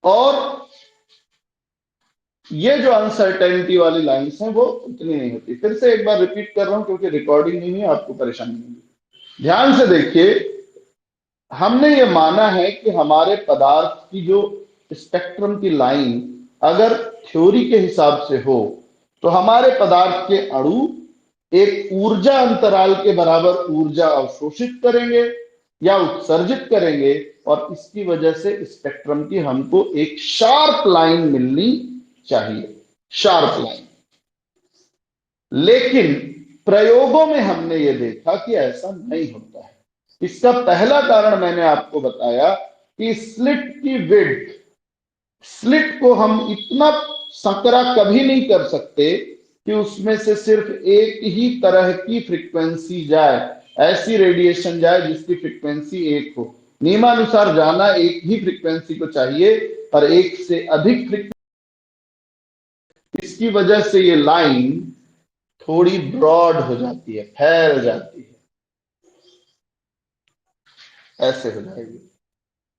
और ये जो अनसर्टेनिटी वाली लाइंस हैं वो उतनी नहीं होती। फिर से एक बार रिपीट कर रहा हूं क्योंकि रिकॉर्डिंग नहीं है, आपको परेशानी नहीं होगी। ध्यान से देखिए, हमने ये माना है कि हमारे पदार्थ की जो स्पेक्ट्रम की लाइन अगर थ्योरी के हिसाब से हो तो हमारे पदार्थ के अणु एक ऊर्जा अंतराल के बराबर ऊर्जा अवशोषित करेंगे या उत्सर्जित करेंगे, और इसकी वजह से स्पेक्ट्रम की हमको एक शार्प लाइन मिलनी चाहिए, शार्प लाइन। लेकिन प्रयोगों में हमने ये देखा कि ऐसा नहीं होता है। इसका पहला कारण मैंने आपको बताया कि स्लिट की विड्थ, स्लिट को हम इतना संकरा कभी नहीं कर सकते कि उसमें से सिर्फ एक ही तरह की फ्रीक्वेंसी जाए, ऐसी रेडिएशन जाए जिसकी फ्रीक्वेंसी एक हो। नियमानुसार जाना एक ही फ्रीक्वेंसी को चाहिए, पर एक से अधिक फ्रीक्वेंसी, इसकी वजह से ये लाइन थोड़ी ब्रॉड हो जाती है, फैल जाती है, ऐसे हो जाएगी।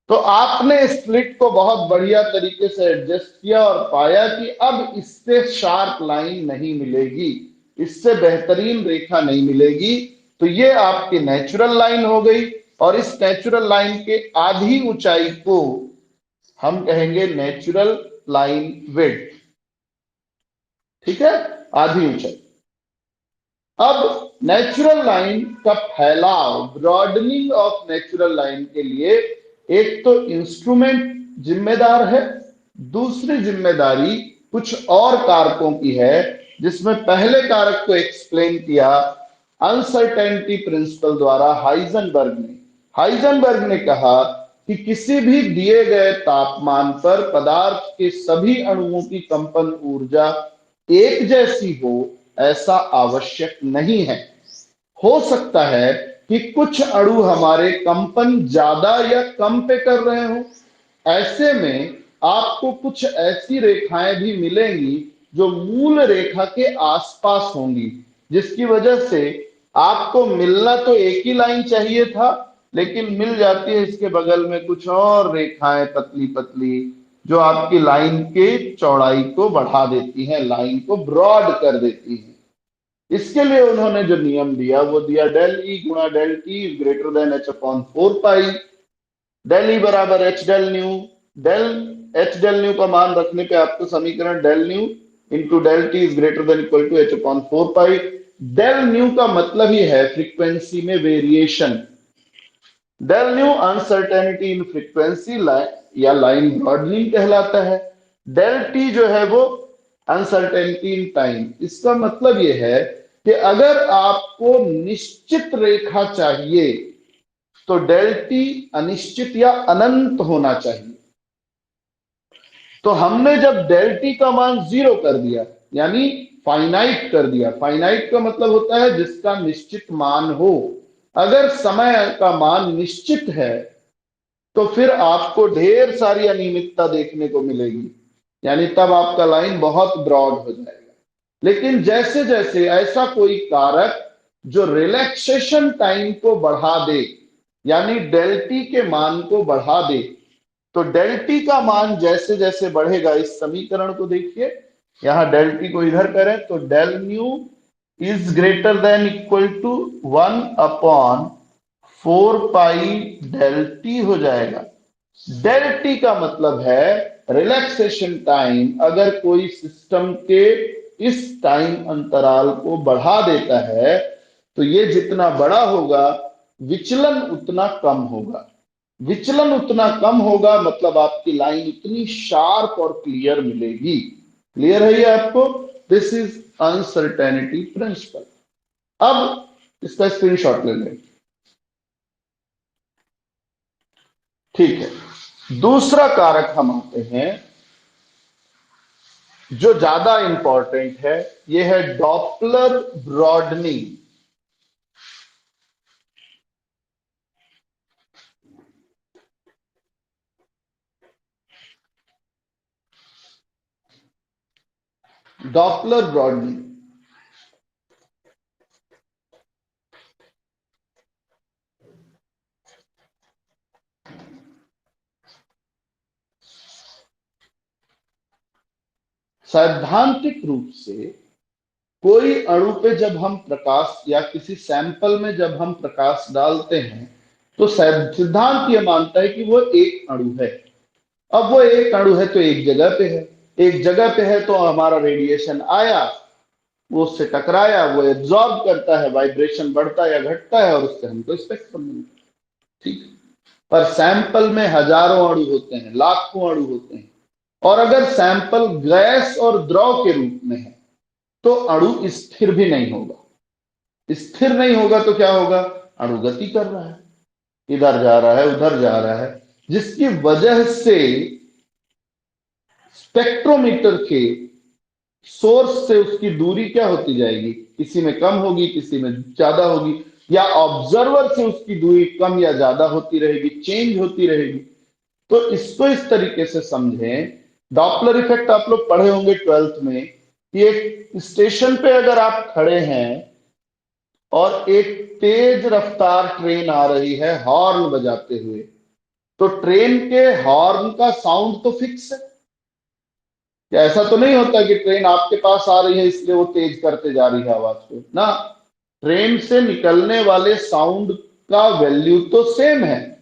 तो आपने स्प्लिट को बहुत बढ़िया तरीके से एडजस्ट किया और पाया कि अब इससे शार्प लाइन नहीं मिलेगी, इससे बेहतरीन रेखा नहीं मिलेगी। तो ये आपकी नेचुरल लाइन हो गई, और इस नेचुरल लाइन के आधी ऊंचाई को हम कहेंगे नेचुरल लाइन विड्थ। ठीक है, आधी ऊंचाई। अब नेचुरल लाइन का फैलाव, ब्रॉडनिंग ऑफ नेचुरल लाइन के लिए एक तो इंस्ट्रूमेंट जिम्मेदार है, दूसरी जिम्मेदारी कुछ और कारकों की है, जिसमें पहले कारक को एक्सप्लेन किया अनसर्टेनिटी प्रिंसिपल द्वारा हाइजेनबर्ग ने। हाइजेनबर्ग ने कहा कि किसी भी दिए गए तापमान पर पदार्थ के सभी अणुओं की कंपन ऊर्जा एक जैसी हो ऐसा आवश्यक नहीं है। हो सकता है कि कुछ अणु हमारे कंपन ज्यादा या कम पे कर रहे हो। ऐसे में आपको कुछ ऐसी रेखाएं भी मिलेंगी जो मूल रेखा के आसपास होंगी, जिसकी वजह से आपको मिलना तो एक ही लाइन चाहिए था, लेकिन मिल जाती है इसके बगल में कुछ और रेखाएं पतली पतली, जो आपकी लाइन के चौड़ाई को बढ़ा देती हैं, लाइन को ब्रॉड कर देती हैं। इसके लिए उन्होंने जो नियम दिया वो दिया, डेल ई गुणा del T is greater than H upon 4 pi. Del E बराबर H del nu, del H del nu का मान रखने पे आपको समीकरण del nu into del T is greater than equal to H upon 4 pi. Del nu का मतलब ही है फ्रीक्वेंसी में variation. Del nu uncertainty in frequency या लाइन ब्रॉडनिंग कहलाता है। डेल टी जो है वो अनसर्टेनिटी इन टाइम। इसका मतलब यह है कि अगर आपको निश्चित रेखा चाहिए तो डेल टी अनिश्चित या अनंत होना चाहिए। तो हमने जब डेल टी का मान 0 कर दिया, यानी फाइनाइट कर दिया, फाइनाइट का मतलब होता है जिसका निश्चित मान हो। अगर समय का मान निश्चित है तो फिर आपको ढेर सारी अनियमितता देखने को मिलेगी, यानी तब आपका लाइन बहुत ब्रॉड हो जाएगा। लेकिन जैसे जैसे ऐसा कोई कारक जो रिलैक्सेशन टाइम को बढ़ा दे, यानी डेल टी के मान को बढ़ा दे, तो डेल टी का मान जैसे जैसे बढ़ेगा, इस समीकरण को देखिए, यहां डेल टी को इधर करें तो del nu is greater than equal to 1/4 pi del t हो जाएगा। डेल टी का मतलब है रिलैक्सेशन टाइम। अगर कोई सिस्टम के इस टाइम अंतराल को बढ़ा देता है तो ये जितना बड़ा होगा विचलन उतना कम होगा। विचलन उतना कम होगा मतलब आपकी लाइन उतनी शार्प और क्लियर मिलेगी। क्लियर है ये आपको? This is uncertainty principle. अब इसका स्क्रीनशॉट ले लें। ठीक है, दूसरा कारक हम आते हैं जो ज्यादा इंपॉर्टेंट है, यह है डॉपलर ब्रॉडनिंग। डॉपलर ब्रॉडनिंग सैद्धांतिक रूप से कोई अणु पे जब हम प्रकाश या किसी सैंपल में जब हम प्रकाश डालते हैं तो सिद्धांत ये मानता है कि वो एक अणु है। अब वो एक अणु है तो एक जगह पे है, एक जगह पे है तो हमारा रेडिएशन आया, वो उससे टकराया, वो एब्जॉर्ब करता है, वाइब्रेशन बढ़ता या घटता है और उससे हमको स्पेक्ट्रम मिलता है। ठीक। पर सैंपल में हजारों अणु होते हैं, लाखों अणु होते हैं, और अगर सैंपल गैस और द्रव के रूप में है तो अणु स्थिर भी नहीं होगा। स्थिर नहीं होगा तो क्या होगा? अणु गति कर रहा है, इधर जा रहा है, उधर जा रहा है, जिसकी वजह से स्पेक्ट्रोमीटर के सोर्स से उसकी दूरी क्या होती जाएगी? किसी में कम होगी, किसी में ज्यादा होगी, या ऑब्जर्वर से उसकी दूरी कम या ज्यादा होती रहेगी, चेंज होती रहेगी। तो इसको इस तरीके से समझें। डॉपलर इफेक्ट आप लोग पढ़े होंगे 12th में कि एक स्टेशन पे अगर आप खड़े हैं और एक तेज रफ्तार ट्रेन आ रही है हॉर्न बजाते हुए, तो ट्रेन के हॉर्न का साउंड तो फिक्स है। या ऐसा तो नहीं होता कि ट्रेन आपके पास आ रही है इसलिए वो तेज करते जा रही है आवाज को ना। ट्रेन से निकलने वाले साउंड का वैल्यू तो सेम है,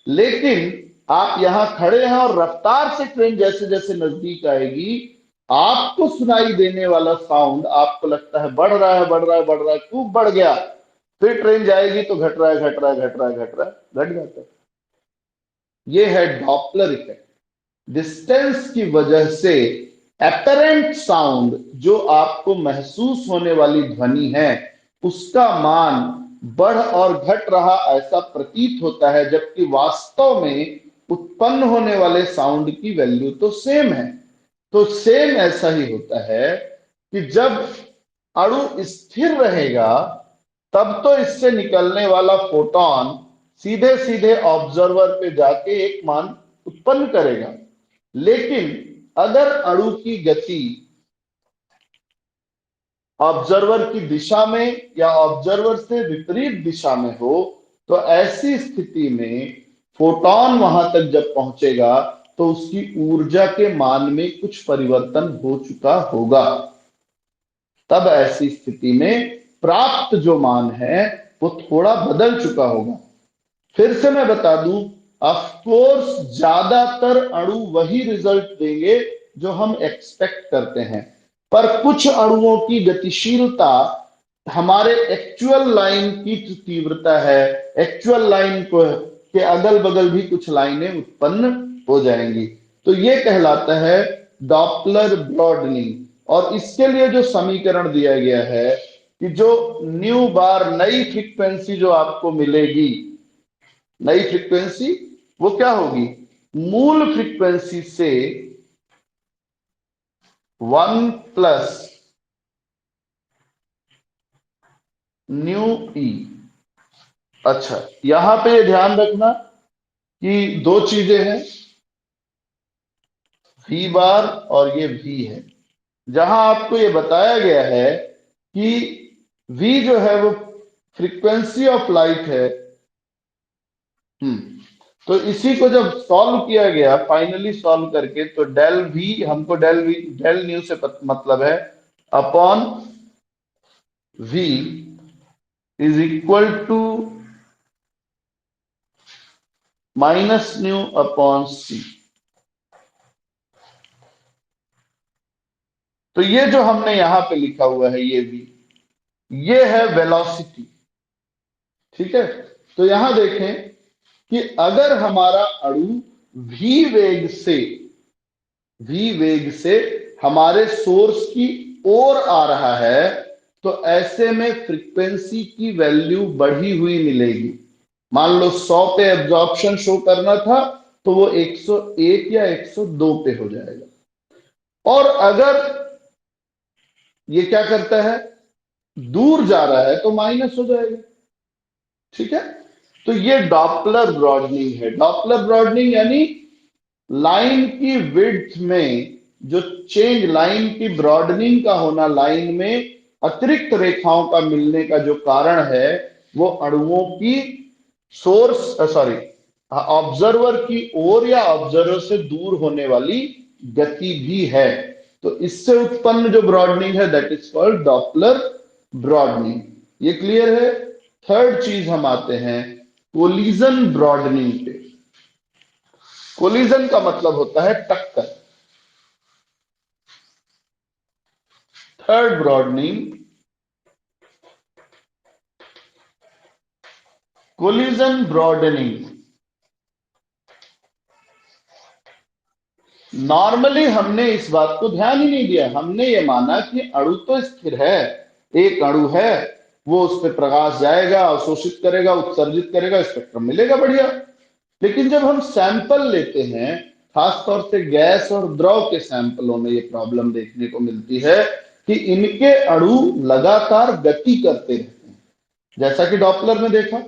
लेकिन आप यहां खड़े हैं और रफ्तार से ट्रेन जैसे जैसे नजदीक आएगी, आपको सुनाई देने वाला साउंड आपको लगता है बढ़ रहा है, बढ़ रहा है, बढ़ रहा है, खूब बढ़ गया। फिर ट्रेन जाएगी तो घट रहा है, घट रहा है, घट रहा है, घट रहा है, घट जाता है। ये है डॉपलर इफेक्ट। डिस्टेंस की वजह से एपरेंट साउंड, जो आपको महसूस होने वाली ध्वनि है, उसका मान बढ़ और घट रहा ऐसा प्रतीत होता है, जबकि वास्तव में उत्पन्न होने वाले साउंड की वैल्यू तो सेम है। तो सेम ऐसा ही होता है कि जब अणु स्थिर रहेगा तब तो इससे निकलने वाला फोटोन सीधे सीधे ऑब्जर्वर पे जाके एक मान उत्पन्न करेगा। लेकिन अगर अणु की गति ऑब्जर्वर की दिशा में या ऑब्जर्वर से विपरीत दिशा में हो, तो ऐसी स्थिति में फोटोन वहां तक जब पहुंचेगा तो उसकी ऊर्जा के मान में कुछ परिवर्तन हो चुका होगा। तब ऐसी स्थिति में प्राप्त जो मान है वो थोड़ा बदल चुका होगा। फिर से मैं बता दूं, ऑफ कोर्स ज्यादातर अणु वही रिजल्ट देंगे जो हम एक्सपेक्ट करते हैं, पर कुछ अणुओं की गतिशीलता हमारे एक्चुअल लाइन की जो तीव्रता है, एक्चुअल लाइन को के अगल बगल भी कुछ लाइनें उत्पन्न हो जाएंगी। तो ये कहलाता है डॉपलर ब्रॉडनिंग। और इसके लिए जो समीकरण दिया गया है कि जो न्यू बार नई फ्रीक्वेंसी जो आपको मिलेगी, नई फ्रीक्वेंसी वो क्या होगी? मूल फ्रीक्वेंसी से 1 प्लस न्यू ई। अच्छा, यहां पे ध्यान रखना कि दो चीजें हैं, वी बार और ये वी है। जहां आपको ये बताया गया है कि वी जो है वो फ्रीक्वेंसी ऑफ लाइट है। तो इसी को जब सॉल्व किया गया, फाइनली सॉल्व करके, तो डेल वी हमको डेल न्यू से मतलब है upon V is equal to minus nu upon C. तो ये जो हमने यहां पे लिखा हुआ है ये वी, ये है वेलोसिटी। ठीक है। तो यहां देखें कि अगर हमारा अणु वी वेग से हमारे सोर्स की ओर आ रहा है, तो ऐसे में फ्रीक्वेंसी की वैल्यू बढ़ी हुई मिलेगी। मान लो 100 पे एब्जॉर्प्शन शो करना था तो वो 101 या 102 पे हो जाएगा। और अगर ये क्या करता है, दूर जा रहा है, तो माइनस हो जाएगा। ठीक है। तो ये डॉपलर ब्रॉडनिंग है। डॉपलर ब्रॉडनिंग यानी लाइन की विड्थ में जो चेंज, लाइन की ब्रॉडनिंग का होना, लाइन में अतिरिक्त रेखाओं का मिलने का जो कारण है, वो अणुओं की ऑब्जर्वर की ओर या ऑब्जर्वर से दूर होने वाली गति भी है। तो इससे उत्पन्न जो ब्रॉडनिंग है that is called Doppler broadening. ये क्लियर है। थर्ड चीज हम आते हैं कोलिजन ब्रॉडनिंग पे। कोलिजन का मतलब होता है टक्कर। Third broadening collision broadening. Normally हमने इस बात को ध्यान ही नहीं दिया, हमने ये माना कि अणु तो स्थिर है, एक अणु है, वो उस पर प्रकाश जाएगा, अवशोषित करेगा, उत्सर्जित करेगा, स्पेक्ट्रम मिलेगा, बढ़िया। लेकिन जब हम सैंपल लेते हैं, खासतौर से गैस और द्रव के सैंपलों में ये प्रॉब्लम देखने को मिलती है कि इनके अणु लगातार गति करते रहते हैं, जैसा कि डॉपलर में देखा।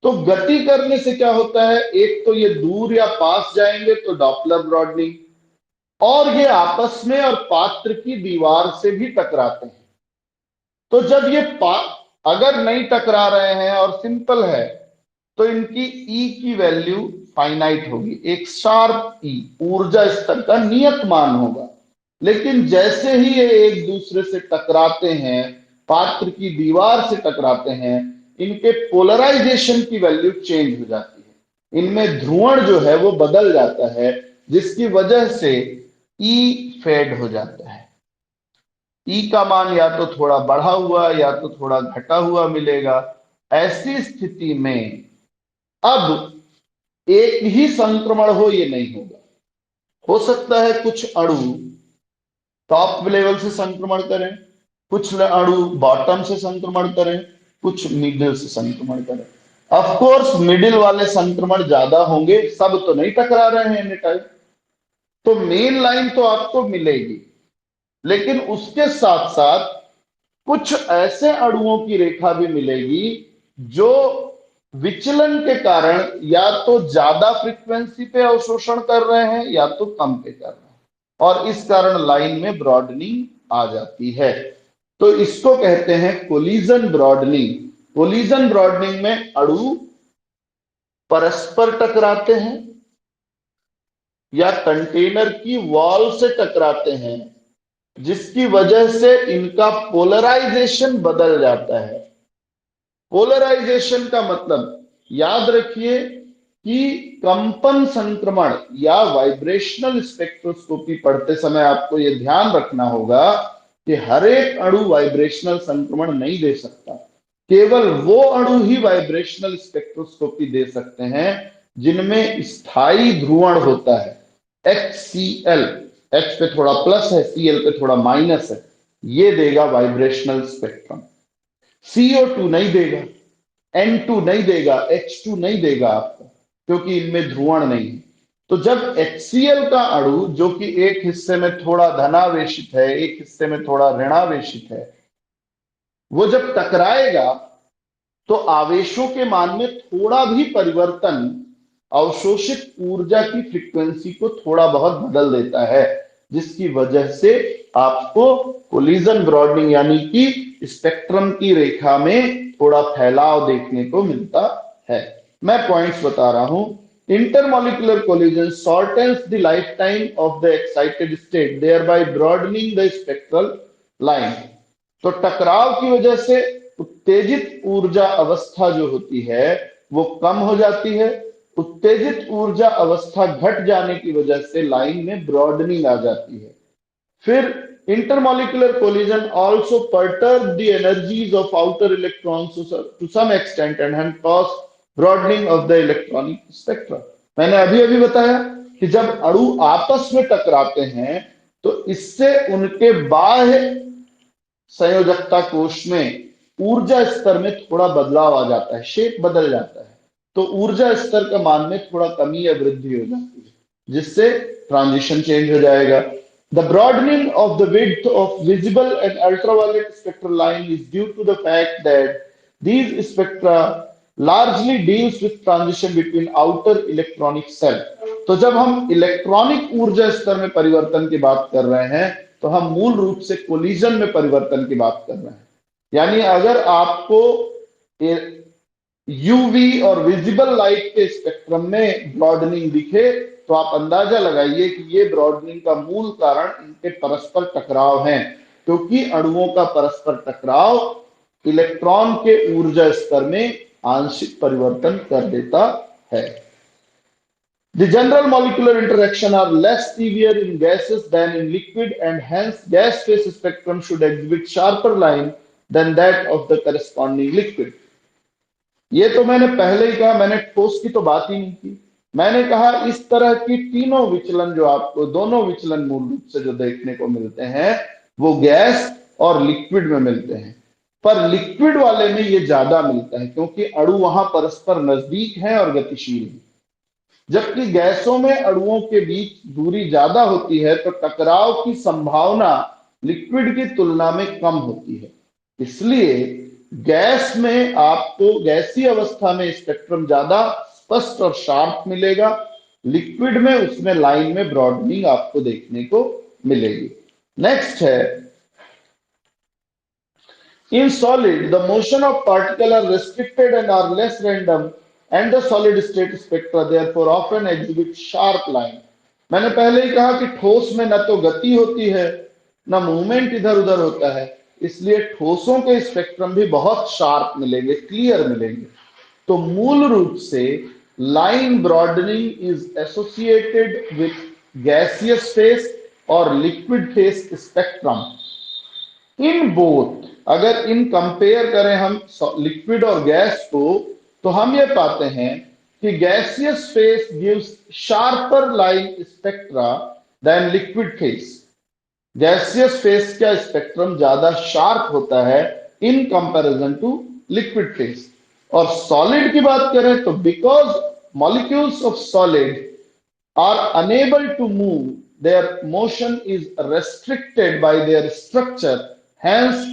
तो गति करने से क्या होता है, एक तो ये दूर या पास जाएंगे तो डॉपलर ब्रॉडनिंग, और ये आपस में और पात्र की दीवार से भी टकराते हैं। तो जब ये अगर नहीं टकरा रहे हैं और सिंपल है तो इनकी ई की वैल्यू फाइनाइट होगी, एक शार्प ई, ऊर्जा स्तर का नियत मान होगा। लेकिन जैसे ही ये एक दूसरे से टकराते हैं, पात्र की दीवार से टकराते हैं, इनके पोलराइजेशन की वैल्यू चेंज हो जाती है, इनमें ध्रुवण जो है वो बदल जाता है, जिसकी वजह से ई फेड हो जाता है। ई का मान या तो थोड़ा बढ़ा हुआ या तो थोड़ा घटा हुआ मिलेगा। ऐसी स्थिति में अब एक ही संक्रमण हो ये नहीं होगा, हो सकता है कुछ अणु टॉप लेवल से संक्रमण करें, कुछ अणु बॉटम से संक्रमण करें, कुछ मिडिल से संक्रमण करें। ऑफ कोर्स मिडिल वाले संक्रमण ज्यादा होंगे, सब तो नहीं टकरा रहे हैं एनी टाइम, तो मेन लाइन तो आपको मिलेगी। लेकिन उसके साथ साथ कुछ ऐसे अणुओं की रेखा भी मिलेगी जो विचलन के कारण या तो ज्यादा फ्रीक्वेंसी पे अवशोषण कर रहे हैं या तो कम पे कर रहे हैं, और इस कारण लाइन में ब्रॉडनिंग आ जाती है। तो इसको कहते हैं कोलिजन ब्रॉडनिंग। कोलिजन ब्रॉडनिंग में अणु परस्पर टकराते हैं या कंटेनर की वॉल से टकराते हैं, जिसकी वजह से इनका पोलराइजेशन बदल जाता है। पोलराइजेशन का मतलब याद रखिए कि कंपन संक्रमण या वाइब्रेशनल स्पेक्ट्रोस्कोपी पढ़ते समय आपको यह ध्यान रखना होगा कि हर एक अणु वाइब्रेशनल संक्रमण नहीं दे सकता, केवल वो अणु ही वाइब्रेशनल स्पेक्ट्रोस्कोपी दे सकते हैं जिनमें स्थायी ध्रुवण होता है। HCl, H पे थोड़ा प्लस है, Cl पे थोड़ा माइनस है, ये देगा वाइब्रेशनल स्पेक्ट्रम। CO2 नहीं देगा, N2 नहीं देगा, H2 नहीं देगा आपको, क्योंकि इनमें ध्रुवण नहीं है। तो जब HCl का अणु, जो कि एक हिस्से में थोड़ा धनावेशित है, एक हिस्से में थोड़ा ऋणावेशित है, वो जब टकराएगा तो आवेशों के मान में थोड़ा भी परिवर्तन अवशोषित ऊर्जा की फ्रीक्वेंसी को थोड़ा बहुत बदल देता है, जिसकी वजह से आपको कोलिजन ब्रॉडनिंग यानी कि स्पेक्ट्रम की रेखा में थोड़ा फैलाव देखने को मिलता है। मैं पॉइंट्स बता रहा हूं। Intermolecular collision shortens the life time of the excited state, thereby broadening the spectral line. तो टकराव की वजह से उत्तेजित ऊर्जा अवस्था जो होती है वो कम हो जाती है। उत्तेजित ऊर्जा अवस्था घट जाने की वजह से लाइन में ब्रॉडनिंग आ जाती है। फिर intermolecular collision also perturb the energies of outer electrons to some extent and cause broadening of the electronic spectrum. मैंने अभी अभी बताया कि जब अणु आपस में टकराते हैं तो इससे उनके बाह्य संयोजकता कोश में ऊर्जा स्तर में थोड़ा बदलाव आ जाता है, शेप बदल जाता है, तो ऊर्जा स्तर का मान में थोड़ा कमी या वृद्धि हो जाती है, जिससे ट्रांजिशन चेंज हो जाएगा। The broadening of the width of visible and ultraviolet spectral line is due to the fact that these spectra largely deals with transition between outer electronic cell। तो जब हम इलेक्ट्रॉनिक ऊर्जा स्तर में परिवर्तन की बात कर रहे हैं तो हम मूल रूप से कोलिजन में परिवर्तन की बात कर रहे हैं। यानी अगर आपको यूवी और विजिबल लाइट के स्पेक्ट्रम में ब्रॉडनिंग दिखे तो आप अंदाजा लगाइए कि ये ब्रॉडनिंग का मूल कारण इनके परस्पर टकराव है, क्योंकि अणुओं का परस्पर टकराव इलेक्ट्रॉन के ऊर्जा स्तर में आंशिक परिवर्तन कर देता है। The general molecular interaction are less severe in gases than in liquid, and hence gas phase spectrum should exhibit sharper line than that of the corresponding liquid. ये तो मैंने पहले ही कहा, मैंने ठोस की तो बात ही नहीं की। मैंने कहा इस तरह की तीनों विचलन जो आपको, दोनों विचलन मूल रूप से जो देखने को मिलते हैं वो गैस और लिक्विड में मिलते हैं, पर लिक्विड वाले में ये ज्यादा मिलता है क्योंकि अणु वहां परस्पर नजदीक है और गतिशील है, जबकि गैसों में अणुओं के बीच दूरी ज्यादा होती है तो टकराव की संभावना लिक्विड की तुलना में कम होती है। इसलिए गैस में आपको गैसीय अवस्था में स्पेक्ट्रम ज्यादा स्पष्ट और शार्प मिलेगा, लिक्विड में उसमें लाइन में ब्रॉडनिंग आपको देखने को मिलेगी। नेक्स्ट है, in solid the motion of particle are restricted and are less random and the solid state spectra therefore often exhibit sharp line। मैंने पहले ही कहा कि ठोस में न तो गति होती है न मूवमेंट इधर उधर होता है, इसलिए ठोसों के स्पेक्ट्रम भी बहुत शार्प मिलेंगे, क्लियर मिलेंगे। तो मूल रूप से line broadening is associated with gaseous phase और liquid phase spectrum in both. अगर इन कंपेयर करें हम लिक्विड और गैस को तो हम ये पाते हैं कि gaseous phase gives sharper line spectra than liquid phase. Gaseous phase का स्पेक्ट्रम ज्यादा शार्प होता है in comparison to liquid phase. और सॉलिड की बात करें तो because molecules of solid are unable to move, their motion is restricted by their structure, hence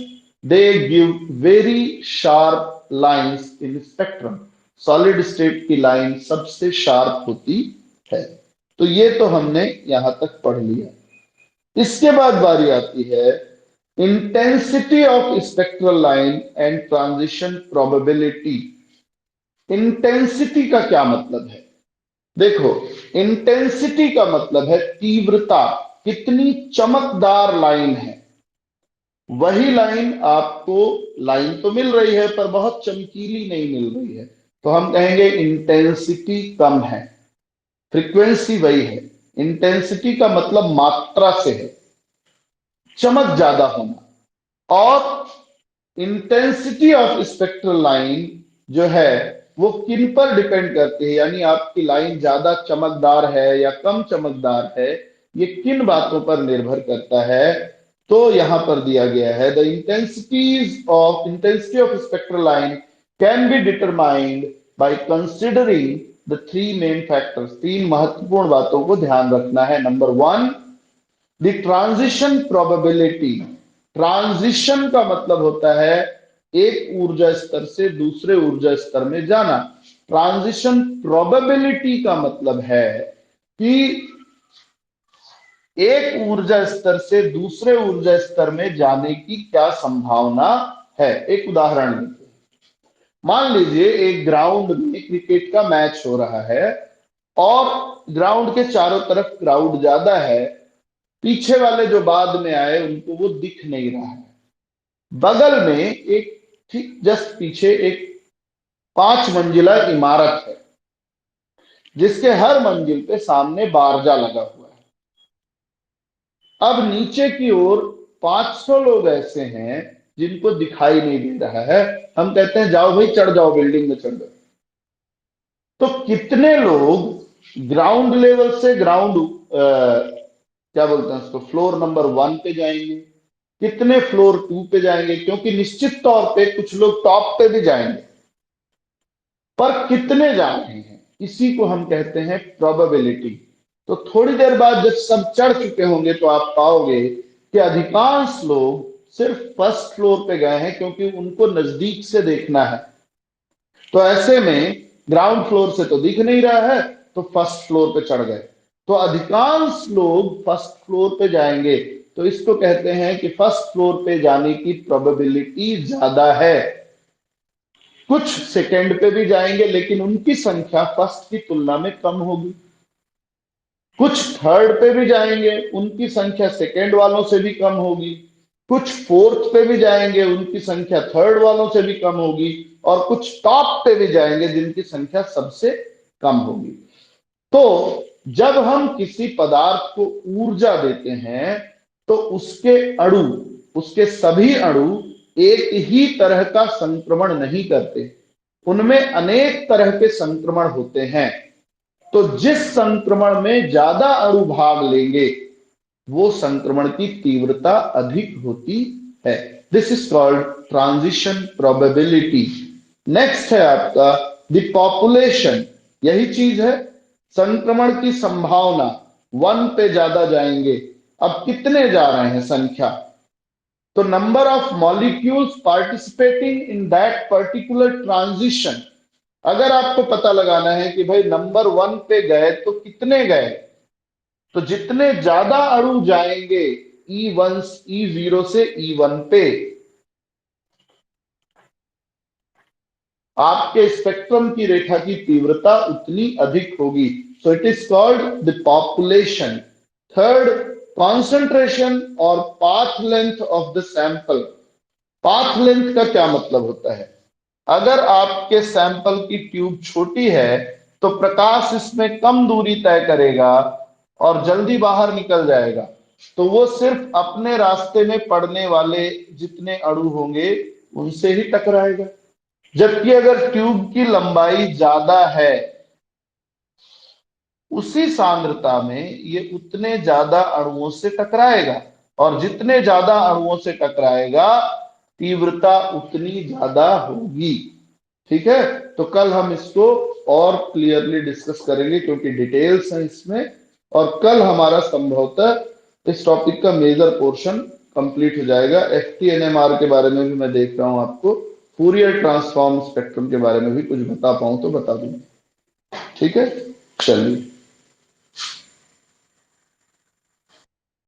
they give very sharp lines in spectrum। Solid state की line सबसे sharp होती है। तो ये तो हमने यहां तक पढ़ लिया। इसके बाद बारी आती है intensity of spectral line and transition probability. Intensity का क्या मतलब है? देखो, इंटेंसिटी का मतलब है तीव्रता, कितनी चमकदार लाइन है। वही लाइन आपको, लाइन तो मिल रही है पर बहुत चमकीली नहीं मिल रही है, तो हम कहेंगे इंटेंसिटी कम है। फ्रीक्वेंसी वही है, इंटेंसिटी का मतलब मात्रा से है, चमक ज्यादा होना। और इंटेंसिटी ऑफ स्पेक्ट्रल लाइन जो है वो किन पर डिपेंड करती है, यानी आपकी लाइन ज्यादा चमकदार है या कम चमकदार है, ये किन बातों पर निर्भर करता है? तो यहां पर दिया गया है, the intensity of spectral line can be determined by considering the three main factors. तीन महत्वपूर्ण बातों को ध्यान रखना है। Number one, the transition probability. Transition का मतलब होता है एक ऊर्जा स्तर से दूसरे ऊर्जा स्तर में जाना। ट्रांजिशन प्रोबेबिलिटी का मतलब है कि एक ऊर्जा स्तर से दूसरे ऊर्जा स्तर में जाने की क्या संभावना है। एक उदाहरण लेते हैं, मान लीजिए एक ग्राउंड में क्रिकेट का मैच हो रहा है और ग्राउंड के चारों तरफ क्राउड ज्यादा है, पीछे वाले जो बाद में आए उनको वो दिख नहीं रहा है। बगल में एक ठीक जस्ट पीछे एक 5 मंजिला इमारत है जिसके हर मंजिल पे सामने बारजा लगा हुआ है। अब नीचे की ओर 500 लोग ऐसे हैं जिनको दिखाई नहीं दे रहा है। हम कहते हैं जाओ भाई चढ़ जाओ, बिल्डिंग में चढ़ जाओ। तो कितने लोग ग्राउंड लेवल से क्या बोलते हैं उसको, फ्लोर नंबर 1 पे जाएंगे, कितने फ्लोर 2 पे जाएंगे? क्योंकि निश्चित तौर पे कुछ लोग टॉप पे भी जाएंगे, पर कितने जा रहे हैं इसी को हम कहते हैं प्रोबेबिलिटी। तो थोड़ी देर बाद जब सब चढ़ चुके होंगे तो आप पाओगे कि अधिकांश लोग सिर्फ फर्स्ट फ्लोर पे गए हैं क्योंकि उनको नजदीक से देखना है। तो ऐसे में ग्राउंड फ्लोर से तो दिख नहीं रहा है तो फर्स्ट फ्लोर पे चढ़ गए, तो अधिकांश लोग फर्स्ट फ्लोर पे जाएंगे। तो इसको कहते हैं कि फर्स्ट फ्लोर पे जाने की प्रोबेबिलिटी ज्यादा है। कुछ सेकंड पे भी जाएंगे लेकिन उनकी संख्या फर्स्ट की तुलना में कम होगी। कुछ थर्ड पे भी जाएंगे, उनकी संख्या सेकेंड वालों से भी कम होगी। कुछ फोर्थ पे भी जाएंगे, उनकी संख्या थर्ड वालों से भी कम होगी। और कुछ टॉप पे भी जाएंगे, जिनकी संख्या सबसे कम होगी। तो जब हम किसी पदार्थ को ऊर्जा देते हैं तो उसके अणु, उसके सभी अणु एक ही तरह का संक्रमण नहीं करते, उनमें अनेक तरह के संक्रमण होते हैं। तो जिस संक्रमण में ज्यादा अणु भाग लेंगे वो संक्रमण की तीव्रता अधिक होती है। This is called transition probability. Next है आपका द पॉपुलेशन। यही चीज है, संक्रमण की संभावना। 1 पे ज्यादा जाएंगे, अब कितने जा रहे हैं संख्या, तो number of molecules participating in that particular transition. अगर आपको पता लगाना है कि भाई नंबर 1 पे गए तो कितने गए, तो जितने ज्यादा अणु जाएंगे E1 E0 से E1 पे, आपके स्पेक्ट्रम की रेखा की तीव्रता उतनी अधिक होगी। So it is called the population. Third, concentration और path length of the sample. Path length का क्या मतलब होता है, अगर आपके सैंपल की ट्यूब छोटी है तो प्रकाश इसमें कम दूरी तय करेगा और जल्दी बाहर निकल जाएगा, तो वो सिर्फ अपने रास्ते में पड़ने वाले जितने अणु होंगे उनसे ही टकराएगा। जबकि अगर ट्यूब की लंबाई ज्यादा है, उसी सांद्रता में ये उतने ज्यादा अणुओं से टकराएगा, और जितने ज्यादा अणुओं से टकराएगा तीव्रता उतनी ज्यादा होगी। ठीक है, तो कल हम इसको और क्लियरली डिस्कस करेंगे क्योंकि डिटेल्स हैं इसमें। और कल हमारा संभवतः इस टॉपिक का मेजर पोर्शन कंप्लीट हो जाएगा। FTNMR के बारे में भी मैं देख रहा हूं, आपको फूरियर ट्रांसफॉर्म स्पेक्ट्रम के बारे में भी कुछ बता पाऊं तो बता दूंगा। ठीक है, चलिए।